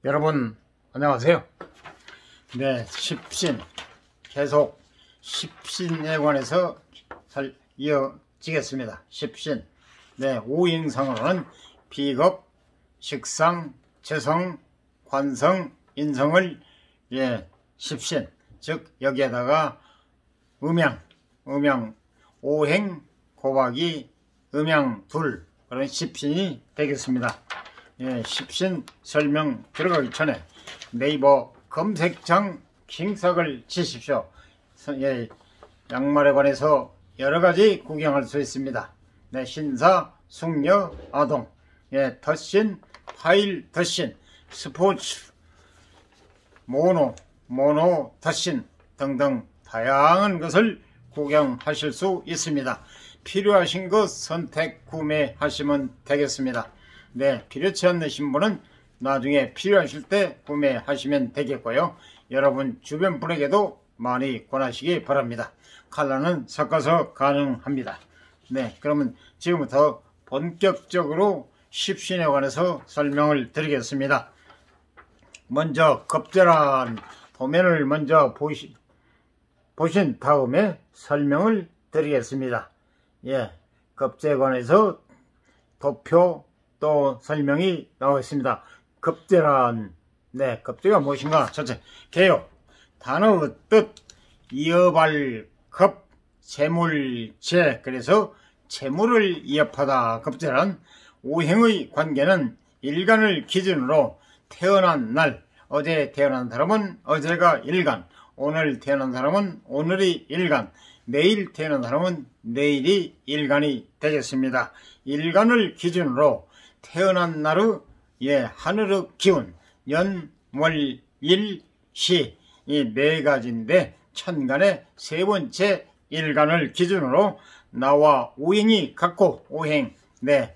여러분 안녕하세요. 네, 십신 계속 십신에 관해서 이어지겠습니다. 십신, 네, 오행상으로는 비겁, 식상, 재성, 관성, 인성을 십신, 즉 여기에다가 음양, 오행, 곱하기 음양 둘, 그런 십신이 되겠습니다. 십신 설명 들어가기 전에 네이버 검색창 킹삭을 치십시오. 양말에 관해서 여러가지 구경할 수 있습니다. 신사, 숙녀, 아동, 덧신, 파일, 덧신, 스포츠, 모노, 덧신 등등 다양한 것을 구경하실 수 있습니다. 필요하신 것 선택 구매하시면 되겠습니다. 필요치 않으신 분은 나중에 필요하실 때 구매하시면 되겠고요. 여러분 주변 분에게도 많이 권하시기 바랍니다. 컬러는 섞어서 가능합니다. 그러면 지금부터 본격적으로 십신에 관해서 설명을 드리겠습니다. 먼저 겁재란 도면을 먼저 보신 다음에 설명을 드리겠습니다. 겁재에 관해서 도표 또 설명이 나와 있습니다. 겁재란, 겁재가 무엇인가? 첫째, 개요. 단어의 뜻, 이어발, 겁, 재물재. 그래서 재물을 이업하다. 겁재란 오행의 관계는 일간을 기준으로 태어난 날, 어제 태어난 사람은 어제가 일간, 오늘 태어난 사람은 오늘이 일간, 내일 태어난 사람은 내일이 일간이 되겠습니다. 일간을 기준으로 태어난 날의 하늘의 기운, 연, 월, 일, 시, 이 네 가지인데 천간의 세 번째 일간을 기준으로 나와 오행이 같고, 오행,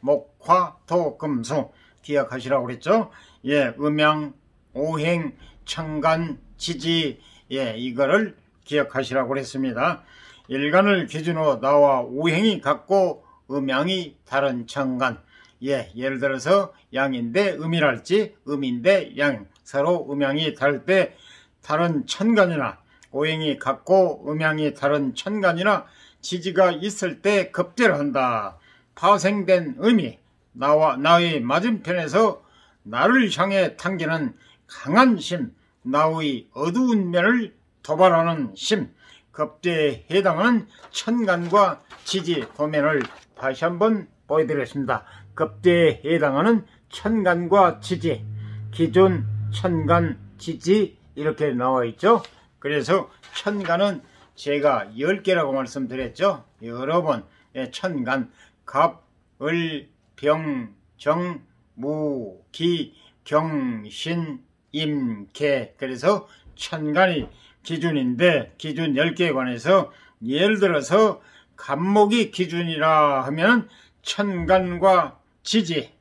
목, 화, 토, 금, 수 기억하시라고 그랬죠. 음양, 오행, 천간, 지지, 이거를 기억하시라고 그랬습니다. 일간을 기준으로 나와 오행이 같고 음양이 다른 천간, 예를 들어서 양인데 음이랄지, 음인데 양, 서로 음양이 다를 때 다른 천간이나 오행이 같고 음양이 다른 천간이나 지지가 있을 때 겁재를 한다. 파생된 음이 나의 맞은편에서 나를 향해 당기는 강한 심, 나의 어두운 면을 도발하는 심, 겁재에 해당하는 천간과 지지 도면을 다시 한번 보여드리겠습니다. 겁재에 해당하는 천간과 지지, 기존, 천간, 지지 이렇게 나와 있죠. 그래서 천간은 제가 10개라고 말씀드렸죠. 여러 번 천간, 갑, 을, 병, 정, 무, 기, 경, 신, 임, 개. 그래서 천간이 기준인데 기준 10개에 관해서 예를 들어서 갑목이 기준이라 하면 천간과 지지,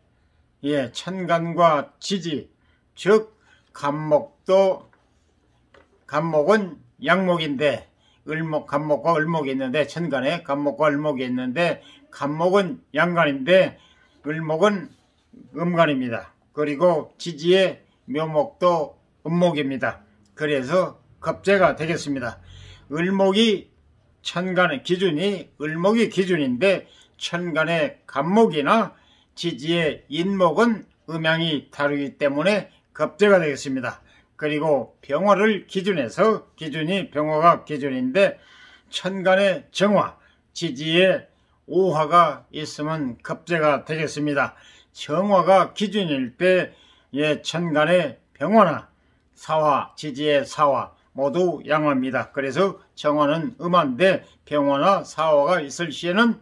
천간과 지지, 즉 갑목은 양목인데 갑목과 을목이 있는데 천간에 갑목과 을목이 있는데 갑목은 양간인데 을목은 음간입니다. 그리고 지지의 묘목도 음목입니다. 그래서 겁재가 되겠습니다. 을목이 천간의 기준이 을목이 기준인데 천간의 갑목이나 지지의 인목은 음양이 다르기 때문에 겁재가 되겠습니다. 그리고 병화를 기준해서 기준이 병화가 기준인데 천간의 정화, 지지의 오화가 있으면 겁재가 되겠습니다. 정화가 기준일 때 천간의 병화나 사화, 지지의 사화 모두 양화입니다. 그래서 정화는 음화인데 병화나 사화가 있을 시에는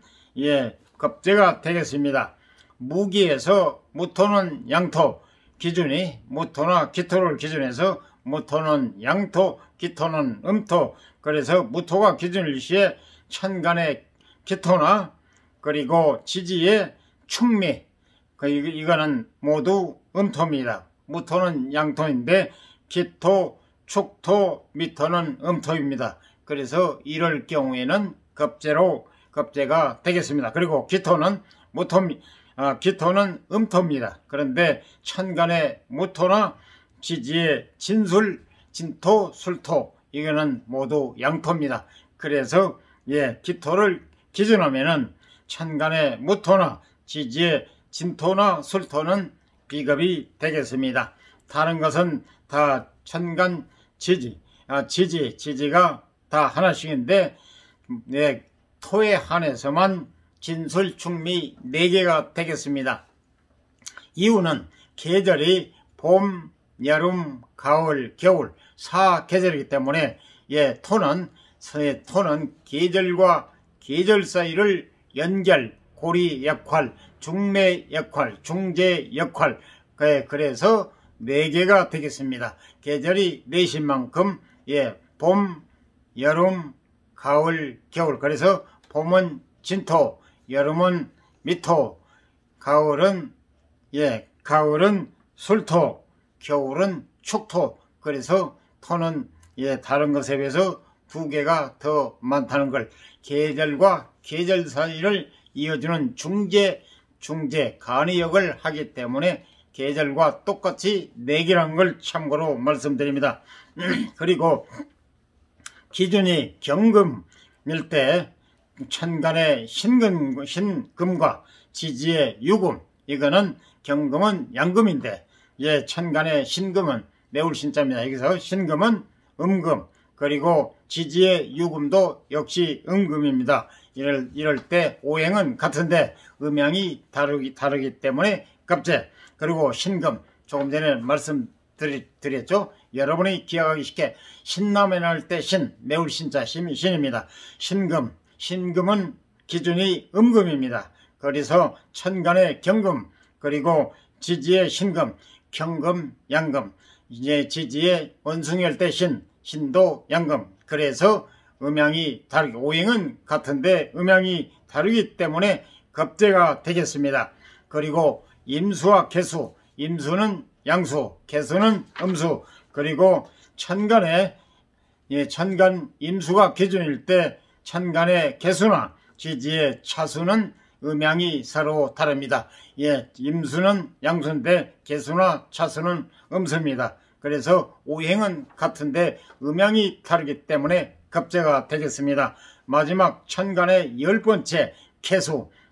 겁재가 되겠습니다. 무기에서 무토는 양토 기준이 무토나 기토를 기준해서 무토는 양토, 기토는 음토. 그래서 무토가 기준일 시에 천간의 기토나 그리고 지지의 충미, 이거는 모두 음토입니다. 무토는 양토인데 기토, 축토, 미토는 음토입니다. 그래서 이럴 경우에는 겁재가 되겠습니다. 그리고 기토는 기토는 음토입니다. 그런데 천간의 무토나 지지의 진술, 진토, 술토 이거는 모두 양토입니다. 그래서 기토를 기준하면은 천간의 무토나 지지의 진토나 술토는 비겁이 되겠습니다. 다른 것은 다 천간 지지가 다 하나씩인데 토에 한해서만 진술, 충미 4개가 되겠습니다. 이유는 계절이 봄, 여름, 가을, 겨울 4계절이기 때문에 토는 계절과 계절 사이를 연결, 고리 역할, 중매 역할, 중재 역할 그래서 4개가 되겠습니다. 계절이 4신 만큼 봄, 여름, 가을, 겨울 그래서 봄은 진토, 여름은 미토, 가을은 술토, 겨울은 축토 그래서 토는 다른 것에 비해서 2개가 더 많다는 걸 계절과 계절 사이를 이어주는 중재 간이역을 하기 때문에 계절과 똑같이 4개라는 걸 참고로 말씀드립니다. 그리고 기준이 경금일 때 천간의 신금과 지지의 유금 이거는 경금은 양금인데 천간의 신금은 매울신자입니다. 여기서 신금은 음금 그리고 지지의 유금도 역시 음금입니다. 이럴 때 오행은 같은데 음양이 다르기 때문에 갑재 그리고 신금 조금 전에 말씀드렸죠. 여러분이 기억하기 쉽게 신남에 나올 때 매울신자 신입니다. 신금은 기준이 음금입니다. 그래서 천간의 경금 그리고 지지의 신금 경금 양금 지지의 원숭이일 때 신도 양금 그래서 음양이 다르게 오행은 같은데 음양이 다르기 때문에 겁재가 되겠습니다. 그리고 임수와 개수 임수는 양수 개수는 음수 그리고 천간 임수가 기준일 때 천간의 개수나 지지의 차수는 음양이 서로 다릅니다. 임수는 양수인데 개수나 차수는 음수입니다. 그래서 오행은 같은데 음양이 다르기 때문에 겁재가 되겠습니다. 마지막 천간의 10번째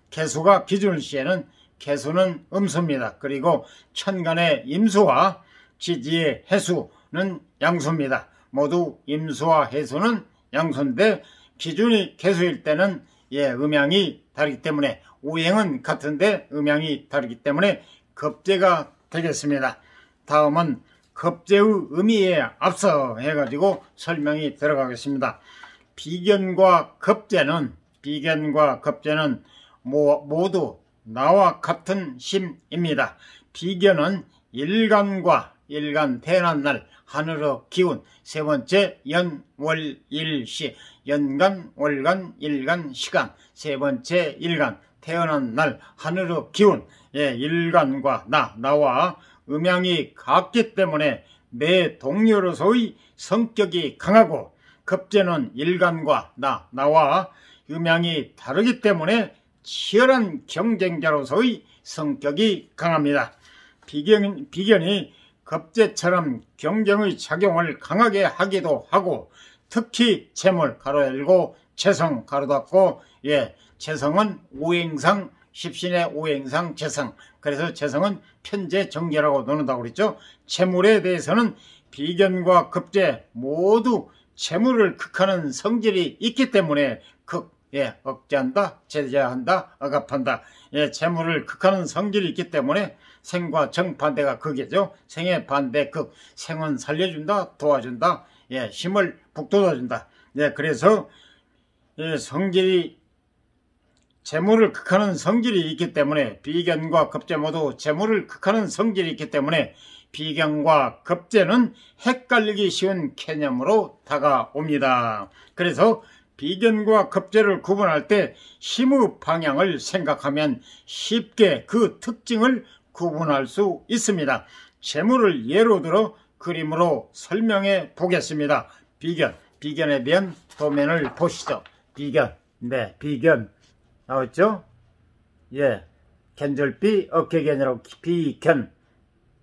개수가 기준일 시에는 개수는 음수입니다. 그리고 천간의 임수와 지지의 해수는 양수입니다. 모두 임수와 해수는 양수인데 기준이 개수일 때는 음양이 다르기 때문에 오행은 같은데 음양이 다르기 때문에 겁재가 되겠습니다. 다음은 겁재의 의미에 앞서 해가지고 설명이 들어가겠습니다. 비견과 겁재는 모두 나와 같은 심입니다. 비견은 일간 태어난 날 하늘의 기운 세 번째 연월일시 연간 월간 일간 시간 세 번째 일간 태어난 날 하늘의 기운 일간과 나와 음양이 같기 때문에 내 동료로서의 성격이 강하고 겁재는 일간과 나와 음양이 다르기 때문에 치열한 경쟁자로서의 성격이 강합니다. 비견이 겁재처럼 경쟁의 작용을 강하게 하기도 하고 특히 재물 가로 열고 재성 가로 닫고 재성은 오행상 십신의 오행상 재성 그래서 재성은 편재 정제라고 노는다고 그랬죠. 재물에 대해서는 비견과 겁재 모두 재물을 극하는 성질이 있기 때문에 억제한다, 제재한다, 억압한다. 재물을 극하는 성질이 있기 때문에 생과 정반대가 극이죠. 생의 반대 극. 생은 살려준다, 도와준다, 힘을 북돋아준다. 그래서 성질이 재물을 극하는 성질이 있기 때문에 비견과 겁재 모두 재물을 극하는 성질이 있기 때문에 비견과 겁재는 헷갈리기 쉬운 개념으로 다가옵니다. 그래서 비견과 겁재를 구분할 때 힘의 방향을 생각하면 쉽게 그 특징을 구분할 수 있습니다. 재물을 예로 들어 그림으로 설명해 보겠습니다. 비견에 대한 도면을 보시죠. 비견 나왔죠? 견절비 어깨견이라고 비견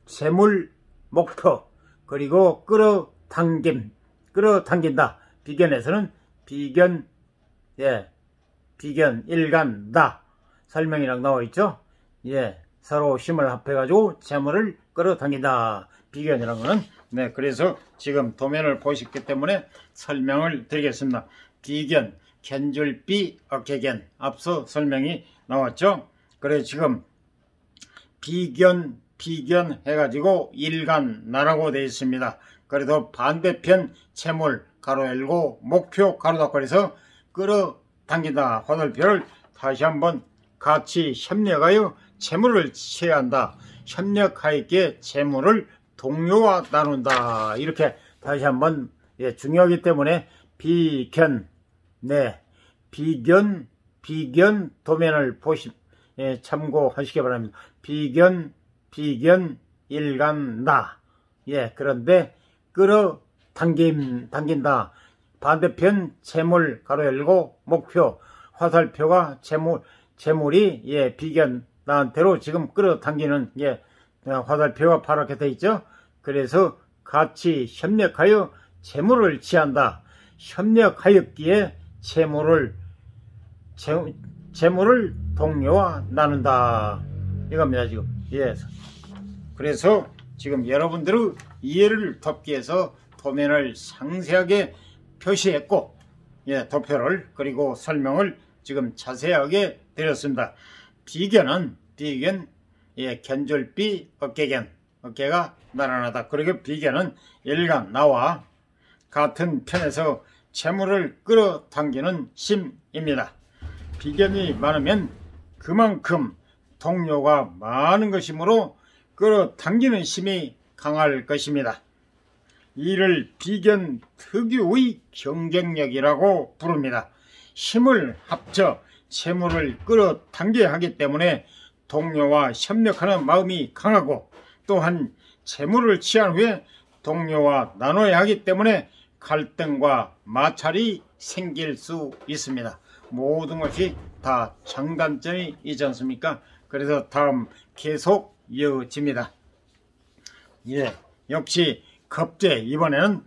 재물 목표 그리고 끌어당긴다. 비견에서는 비견 일간다. 설명이랑 나와 있죠. 서로 힘을 합해가지고 재물을 끌어당긴다. 비견이라는 거는. 그래서 지금 도면을 보셨기 때문에 설명을 드리겠습니다. 비견, 견줄비, 어깨견. 앞서 설명이 나왔죠. 그래서 지금 비견 해가지고 일간나라고 되어 있습니다. 그래도 반대편 재물 가로 열고 목표 가로 닫고 해서 끌어당긴다. 화살표를 다시 한번 같이 협력하여 재물을 취한다. 협력하였기에 재물을 동료와 나눈다. 이렇게 다시 한번 중요하기 때문에 비견 도면을 참고하시기 바랍니다. 비견 일간나. 그런데 끌어당긴다. 반대편 재물 가로 열고 목표 화살표가 재물이 비견 나한테로 지금 끌어당기는 화살표가 파랗게 되어 있죠. 그래서 같이 협력하여 재물을 취한다. 협력하였기에 재물을 동료와 나눈다. 이겁니다, 지금. 그래서 지금 여러분들의 이해를 돕기 위해서 도면을 상세하게 표시했고, 도표를, 그리고 설명을 지금 자세하게 드렸습니다. 비견은, 견줄비, 어깨가 나란하다. 그리고 비견은 일간, 나와 같은 편에서 재물을 끌어당기는 심입니다. 비견이 많으면 그만큼 동료가 많은 것이므로 끌어당기는 힘이 강할 것입니다. 이를 비견 특유의 경쟁력이라고 부릅니다. 힘을 합쳐 재물을 끌어당겨야 하기 때문에 동료와 협력하는 마음이 강하고, 또한 재물을 취한 후에 동료와 나눠야 하기 때문에 갈등과 마찰이 생길 수 있습니다. 모든 것이 다 장단점이 있지 않습니까? 그래서 다음 계속 이어집니다. 역시 겁재, 이번에는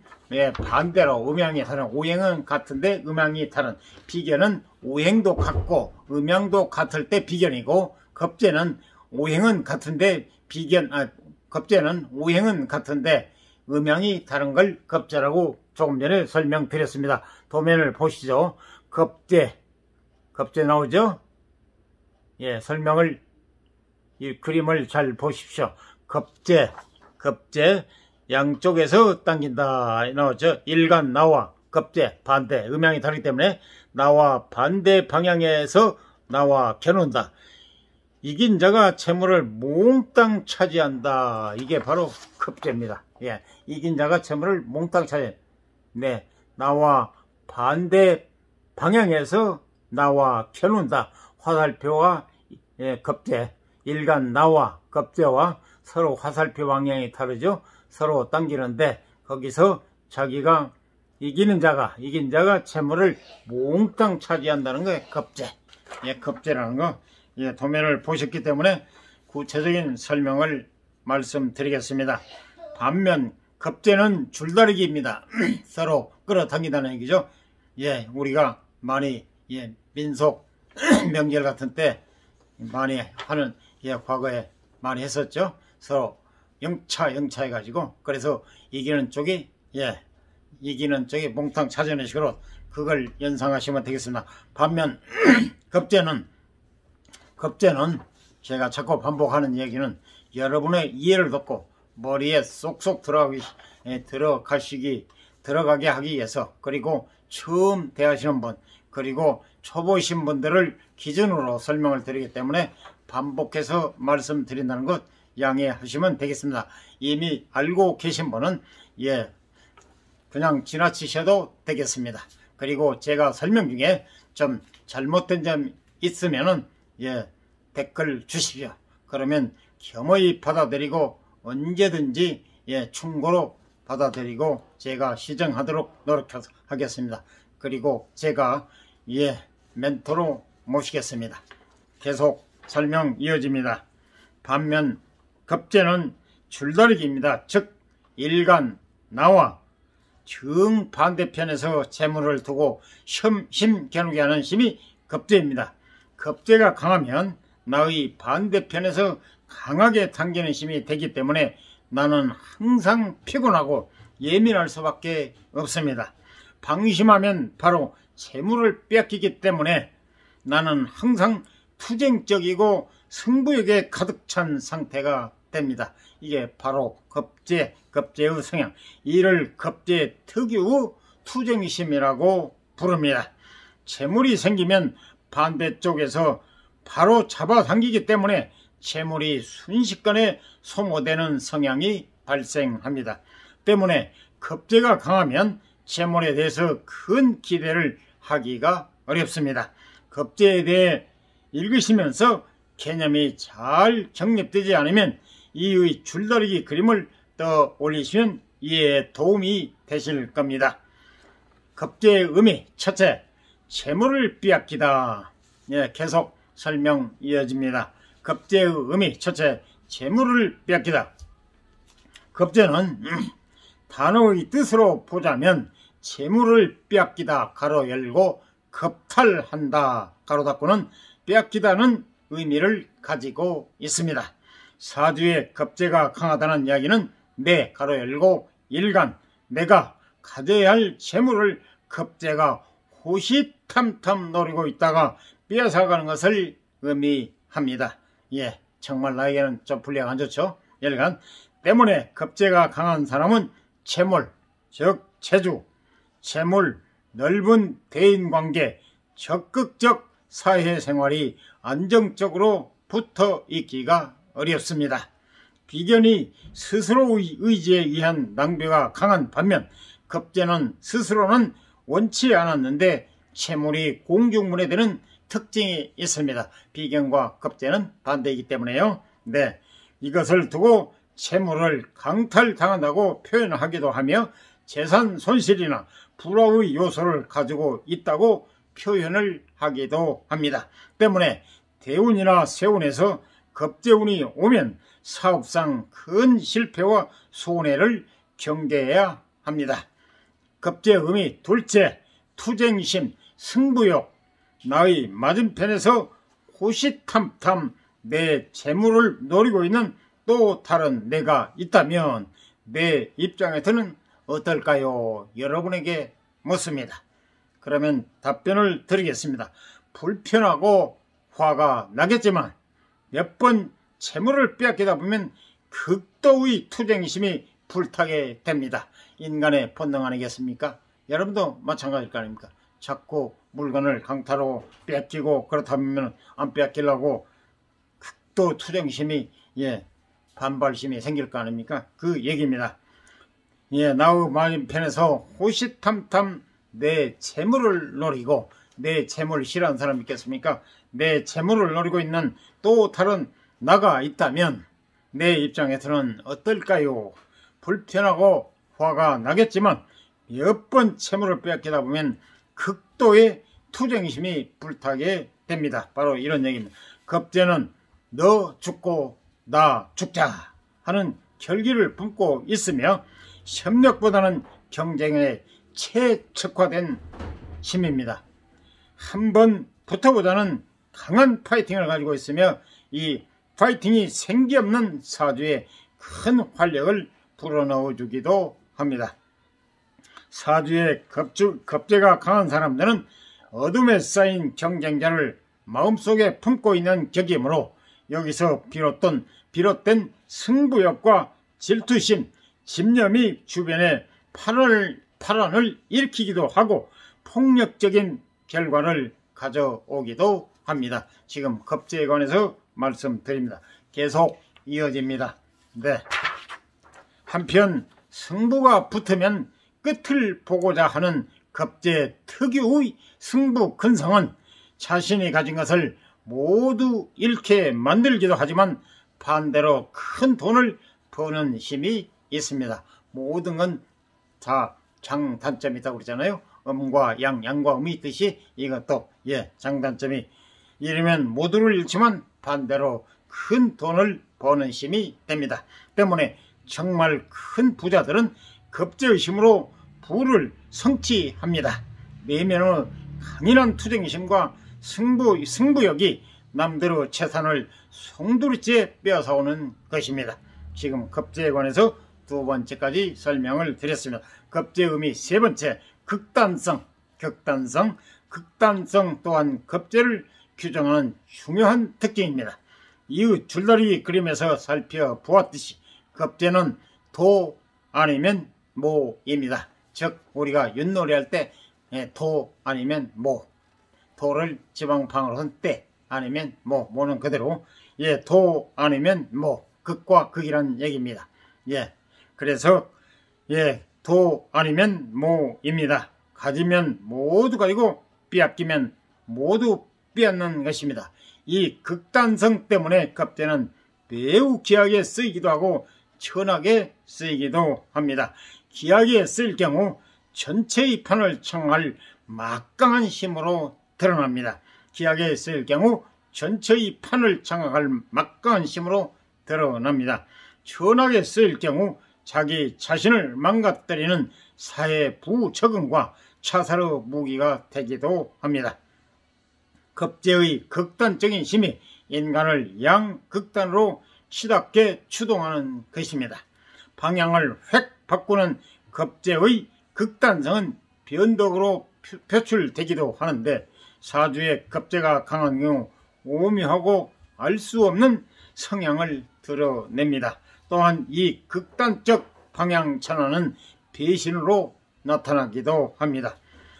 반대로 음양이 다른, 오행은 같은데 음양이 다른. 비견은 오행도 같고 음양도 같을 때 비견이고, 겁재는 오행은 같은데 겁재는 오행은 같은데 음양이 다른 걸 겁재라고 조금 전에 설명드렸습니다. 도면을 보시죠. 겁재 나오죠? 설명을, 이 그림을 잘 보십시오. 겁재 양쪽에서 당긴다 나오죠. 일간, 나와, 겁재, 반대, 음양이 다르기 때문에 나와 반대 방향에서 나와 겨눈다. 이긴 자가 재물을 몽땅 차지한다. 이게 바로 겁재입니다. 이긴 자가 재물을 몽땅 차지한다. 나와 반대 방향에서 나와 겨눈다. 화살표와 겁재, 일간, 나와, 겁재와 서로 화살표 방향이 다르죠. 서로 당기는데 거기서 자기가 이긴 자가 재물을 몽땅 차지한다는 거예요. 겁재라는 거. 도면을 보셨기 때문에 구체적인 설명을 말씀드리겠습니다. 반면 겁재는 줄다리기입니다. 서로 끌어당긴다는 얘기죠. 우리가 많이 민속 명절 같은 때 많이 하는, 과거에 많이 했었죠. 서로 영차 해가지고, 그래서 이기는 쪽이 몽땅 차지하는 식으로 그걸 연상하시면 되겠습니다. 반면 겁재는 제가 자꾸 반복하는 얘기는 여러분의 이해를 돕고 머리에 쏙쏙 들어가게 하기 위해서, 그리고 처음 대하시는 분, 그리고 초보이신 분들을 기준으로 설명을 드리기 때문에 반복해서 말씀드린다는 것 양해하시면 되겠습니다. 이미 알고 계신 분은 그냥 지나치셔도 되겠습니다. 그리고 제가 설명 중에 좀 잘못된 점 있으면은 댓글 주십시오. 그러면 겸허히 받아들이고 언제든지 충고로 받아들이고 제가 시정하도록 노력하겠습니다. 그리고 제가 멘토로 모시겠습니다. 계속 설명 이어집니다. 반면 겁재는 줄다리기입니다. 즉 일간 나와 정반대편에서 재물을 두고 힘겨누게 하는 힘이 겁재입니다. 겁재가 강하면 나의 반대편에서 강하게 당기는 힘이 되기 때문에 나는 항상 피곤하고 예민할 수밖에 없습니다. 방심하면 바로 재물을 빼앗기기 때문에 나는 항상 투쟁적이고 승부욕에 가득 찬 상태가 됩니다. 이게 바로 겁재의 성향, 이를 겁재 특유의 투쟁심이라고 부릅니다. 재물이 생기면 반대쪽에서 바로 잡아당기기 때문에 재물이 순식간에 소모되는 성향이 발생합니다. 때문에 겁재가 강하면 재물에 대해서 큰 기대를 하기가 어렵습니다. 겁재에 대해 읽으시면서 개념이 잘 정립되지 않으면 이의 줄다리기 그림을 떠올리시면 이해에 도움이 되실 겁니다. 겁재의 의미, 첫째, 재물을 빼앗기다. 계속 설명 이어집니다. 겁재의 의미, 첫째, 재물을 빼앗기다. 겁재는 단어의 뜻으로 보자면 재물을 빼앗기다 가로 열고 겁탈한다 가로 닫고는 빼앗기다는 의미를 가지고 있습니다. 사주에 겁재가 강하다는 이야기는 내 가로 열고 일간 내가 가져야 할 재물을 겁재가 호시탐탐 노리고 있다가 빼앗아가는 것을 의미합니다. 정말 나에게는 좀 분리가 안 좋죠. 일간 때문에 겁재가 강한 사람은 재물, 즉 재주, 재물, 넓은 대인관계, 적극적 사회생활이 안정적으로 붙어 있기가 어렵습니다. 비견이 스스로의 의지에 의한 낭비가 강한 반면 겁재는 스스로는 원치 않았는데 재물이 공중분해 되는 특징이 있습니다. 비견과 겁재는 반대이기 때문에요. 이것을 두고 재물을 강탈당한다고 표현하기도 하며 재산 손실이나 불화의 요소를 가지고 있다고 표현을 하기도 합니다. 때문에 대운이나 세운에서 겁재운이 오면 사업상 큰 실패와 손해를 경계해야 합니다. 겁재의 의미 둘째, 투쟁심, 승부욕. 나의 맞은편에서 호시탐탐 내 재물을 노리고 있는 또 다른 내가 있다면 내 입장에서는 어떨까요? 여러분에게 묻습니다. 그러면 답변을 드리겠습니다. 불편하고 화가 나겠지만 몇 번 재물을 빼앗기다 보면 극도의 투쟁심이 불타게 됩니다. 인간의 본능 아니겠습니까? 여러분도 마찬가지일 거 아닙니까? 자꾸 물건을 강타로 뺏기고 그렇다 보면 안 뺏기려고 극도 투쟁심이 반발심이 생길 거 아닙니까? 그 얘기입니다. 나의 맞은편에서 호시탐탐 내 재물을 노리고, 내 재물을 싫어하는 사람 있겠습니까? 내 재물을 노리고 있는 또 다른 나가 있다면 내 입장에서는 어떨까요? 불편하고 화가 나겠지만 몇 번 재물을 빼앗기다 보면 극도의 투쟁심이 불타게 됩니다. 바로 이런 얘기입니다. 겁재는 너 죽고 나 죽자 하는 결기를 품고 있으며 협력보다는 경쟁에 최적화된 힘입니다. 한번 붙어보자는 강한 파이팅을 가지고 있으며 이 파이팅이 생기 없는 사주에 큰 활력을 불어넣어 주기도 합니다. 사주에 겁재가 강한 사람들은 어둠에 쌓인 경쟁자를 마음속에 품고 있는 격이므로 여기서 비롯된 승부욕과 질투심, 집념이 주변에 파란을 일으키기도 하고 폭력적인 결과를 가져오기도 합니다. 지금 겁재에 관해서 말씀드립니다. 계속 이어집니다. 한편 승부가 붙으면 끝을 보고자 하는 겁재 특유의 승부 근성은 자신이 가진 것을 모두 잃게 만들기도 하지만 반대로 큰 돈을 버는 힘이 있습니다. 모든 건 다 장단점이 있다고 그러잖아요. 음과 양과 음이 있듯이 이것도 장단점이, 이러면 모두를 잃지만 반대로 큰 돈을 버는 힘이 됩니다. 때문에 정말 큰 부자들은 급제의 힘으로 부를 성취합니다. 내면의 강인한 투쟁심과 승부욕이 남들의 재산을 송두리째 빼앗아오는 것입니다. 지금 급제에 관해서 두 번째까지 설명을 드렸습니다. 급제의 의미 세 번째, 극단성 또한 급제를 규정하는 중요한 특징입니다. 이후 줄다리기 그림에서 살펴보았듯이 급제는 도 아니면 모입니다. 즉 우리가 윷놀이 할 때 도 아니면 모, 도를 지방방으로 한 때 아니면 모는 그대로 도 아니면 모, 극과 극이란 얘기입니다. 그래서 도 아니면 모입니다. 가지면 모두 가지고 빼앗기면 모두 빼앗는 것입니다. 이 극단성 때문에 급제는 매우 귀하게 쓰이기도 하고 천하게 쓰이기도 합니다. 귀하게 쓸 경우 전체의 판을 청할 막강한 힘으로 드러납니다. 귀하게 쓸 경우 전체의 판을 장악할 막강한 힘으로 드러납니다. 천하게 쓸 경우 자기 자신을 망가뜨리는 사회 부적응과 차사의 무기가 되기도 합니다. 급제의 극단적인 힘이 인간을 양극단으로 치닫게 추동하는 것입니다. 방향을 획 바꾸는 급제의 극단성은 변덕으로 표출되기도 하는데 사주의 급제가 강한 경우 오묘하고 알 수 없는 성향을 드러냅니다. 또한 이 극단적 방향 전환은 배신으로 나타나기도 합니다.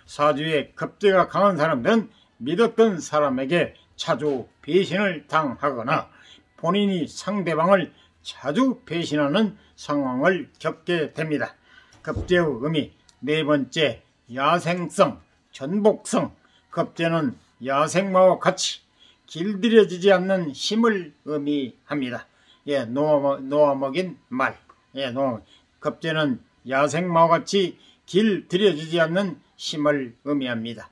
사주의 급제가 강한 사람들은 믿었던 사람에게 자주 배신을 당하거나 본인이 상대방을 자주 배신하는 상황을 겪게 됩니다. 급제의 의미 네 번째, 야생성, 전복성. 급제는 야생마와 같이 길들여지지 않는 힘을 의미합니다. 놓아먹인 말. 급제는 야생마와 같이 길들여지지 않는 힘을 의미합니다.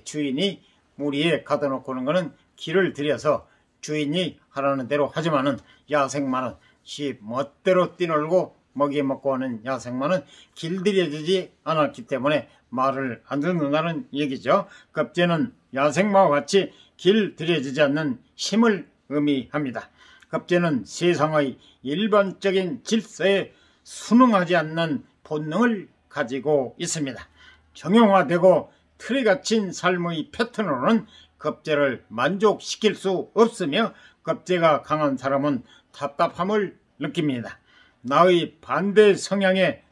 주인이 무리에 가둬놓고 오는 것은 길을 들여서 주인이 하라는 대로 하지만은 야생마는 지 멋대로 뛰놀고 먹이 먹고 하는 야생마는 길들여지지 않았기 때문에 말을 안 듣는다는 얘기죠. 급제는 야생마와 같이 길들여지지 않는 힘을 의미합니다. 급제는 세상의 일반적인 질서에 순응하지 않는 본능을 가지고 있습니다. 정형화되고 틀에 갇힌 삶의 패턴으로는 급제를 만족시킬 수 없으며 급제가 강한 사람은 답답함을 느낍니다. 나의 반대 성향에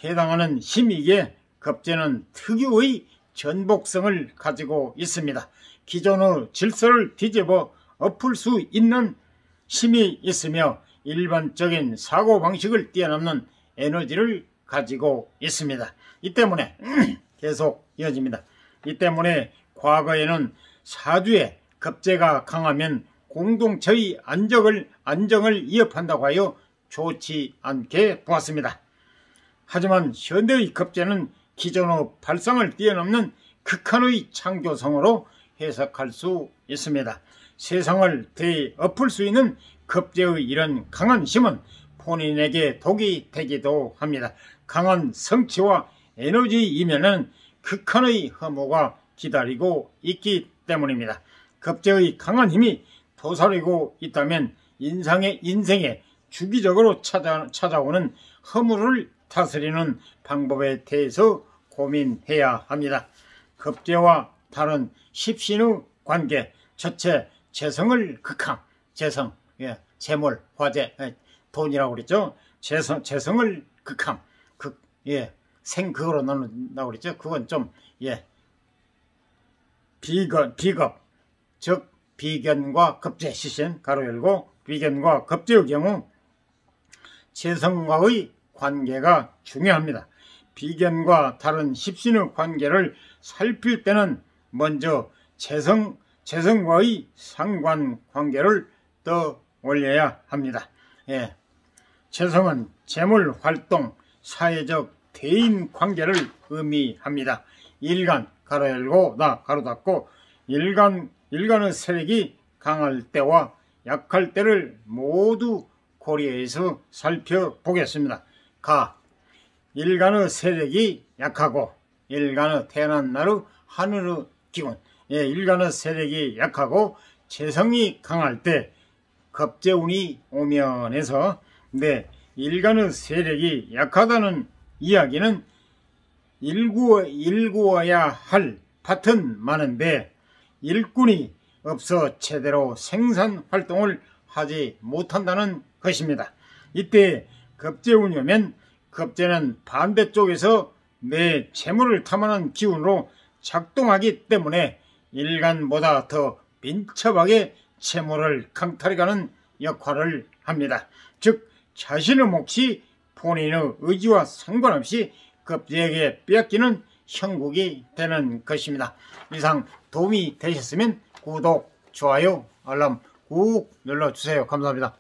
해당하는 힘이기에 급제는 특유의 전복성을 가지고 있습니다. 기존의 질서를 뒤집어 엎을 수 있는 힘이 있으며 일반적인 사고방식을 뛰어넘는 에너지를 가지고 있습니다. 이 때문에 계속 이어집니다. 이 때문에 과거에는 사주에 급제가 강하면 공동체의 안정을 위협한다고 하여 좋지 않게 보았습니다. 하지만 현대의 급제는 기존의 발상을 뛰어넘는 극한의 창조성으로 해석할 수 있습니다. 세상을 되엎을 수 있는 급제의 이런 강한 힘은 본인에게 독이 되기도 합니다. 강한 성취와 에너지 이면은 극한의 허무가 기다리고 있기 때문입니다. 급제의 강한 힘이 도사리고 있다면 인생에 주기적으로 찾아오는 허무를 다스리는 방법에 대해서 고민해야 합니다. 급제와 다른 십신의 관계, 첫째, 재성을 극함. 재성, 재물, 화재, 돈이라고 그랬죠. 재성을 극함. 생극으로 나눈다고 그랬죠. 그건 좀, 비급, 즉, 비견과 급제, 시신, 가로 열고, 비견과 급제의 경우, 재성과의 관계가 중요합니다. 비견과 다른 십신의 관계를 살필 때는 먼저 재성과의 상관관계를 떠올려야 합니다. 재성은 재물활동, 사회적 대인관계를 의미합니다. 일간, 가로 열고 가로 닫고 일간의 세력이 강할 때와 약할 때를 모두 고리에서 살펴보겠습니다. 가. 일간의 세력이 약하고 일간의 태어난 날의 하늘의 기운. 일간의 세력이 약하고 재성이 강할 때 겁재운이 오면 해서 일간의 세력이 약하다는 이야기는 일구어야 할 밭은 많은데 일꾼이 없어 제대로 생산 활동을 하지 못한다는 것입니다. 이때 겁재운이 오면 겁재는 반대쪽에서 내 재물을 탐하는 기운으로 작동하기 때문에 일간보다 더 민첩하게 재물을 강탈해가는 역할을 합니다. 즉 자신의 몫이 본인의 의지와 상관없이 겁재에게 빼앗기는 형국이 되는 것입니다. 이상 도움이 되셨으면 구독, 좋아요, 알람 꾹 눌러주세요. 감사합니다.